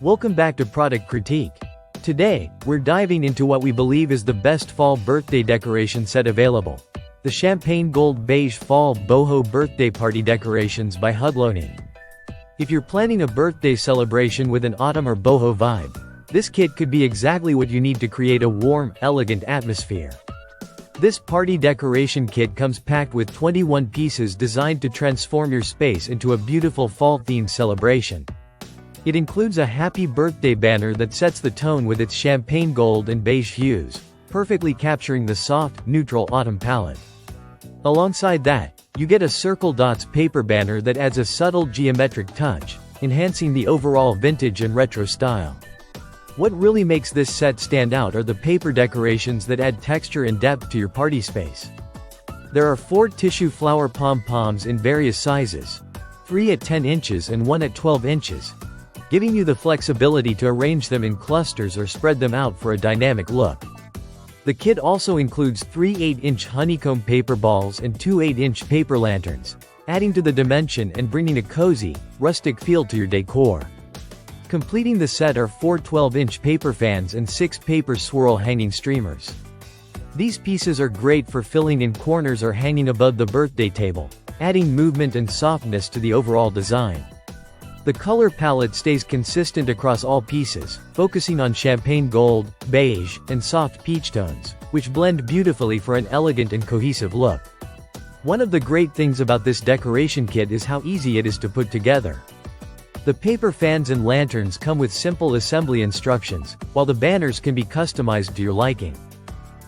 Welcome back to Product Critique. Today, we're diving into what we believe is the best fall birthday decoration set available. The Champagne Gold Beige Fall Boho Birthday Party Decorations by Huglony. If you're planning a birthday celebration with an autumn or boho vibe, this kit could be exactly what you need to create a warm, elegant atmosphere. This party decoration kit comes packed with 21 pieces designed to transform your space into a beautiful fall-themed celebration. It includes a happy birthday banner that sets the tone with its champagne gold and beige hues, perfectly capturing the soft, neutral autumn palette. Alongside that, you get a circle dots paper banner that adds a subtle geometric touch, enhancing the overall vintage and retro style. What really makes this set stand out are the paper decorations that add texture and depth to your party space. There are 4 tissue flower pom-poms in various sizes, 3 at 10 inches and 1 at 12 inches, giving you the flexibility to arrange them in clusters or spread them out for a dynamic look. The kit also includes 3 8-inch honeycomb paper balls and 2 8-inch paper lanterns, adding to the dimension and bringing a cozy, rustic feel to your decor. Completing the set are 4 12-inch paper fans and 6 paper swirl hanging streamers. These pieces are great for filling in corners or hanging above the birthday table, adding movement and softness to the overall design. The color palette stays consistent across all pieces, focusing on champagne gold, beige, and soft peach tones, which blend beautifully for an elegant and cohesive look. One of the great things about this decoration kit is how easy it is to put together. The paper fans and lanterns come with simple assembly instructions, while the banners can be customized to your liking.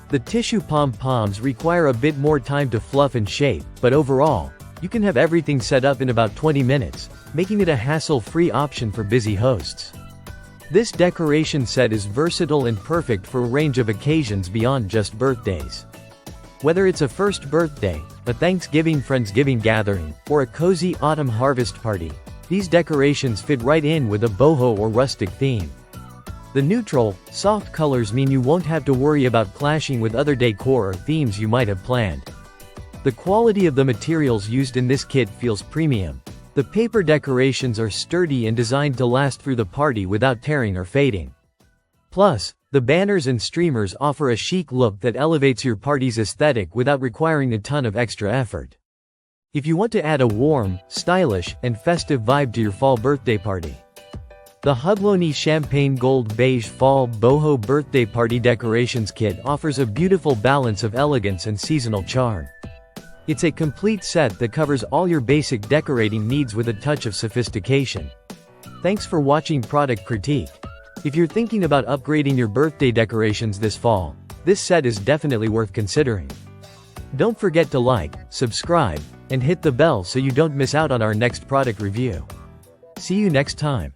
The tissue pom-poms require a bit more time to fluff and shape, but overall, you can have everything set up in about 20 minutes, making it a hassle-free option for busy hosts. This decoration set is versatile and perfect for a range of occasions beyond just birthdays. Whether it's a first birthday, a Thanksgiving Friendsgiving gathering, or a cozy autumn harvest party, these decorations fit right in with a boho or rustic theme. The neutral, soft colors mean you won't have to worry about clashing with other decor or themes you might have planned. The quality of the materials used in this kit feels premium. The paper decorations are sturdy and designed to last through the party without tearing or fading. Plus, the banners and streamers offer a chic look that elevates your party's aesthetic without requiring a ton of extra effort. If you want to add a warm, stylish, and festive vibe to your fall birthday party, the Huglony Champagne Gold Beige Fall Boho Birthday Party Decorations Kit offers a beautiful balance of elegance and seasonal charm. It's a complete set that covers all your basic decorating needs with a touch of sophistication. Thanks for watching Product Critique. If you're thinking about upgrading your birthday decorations this fall, this set is definitely worth considering. Don't forget to like, subscribe, and hit the bell so you don't miss out on our next product review. See you next time.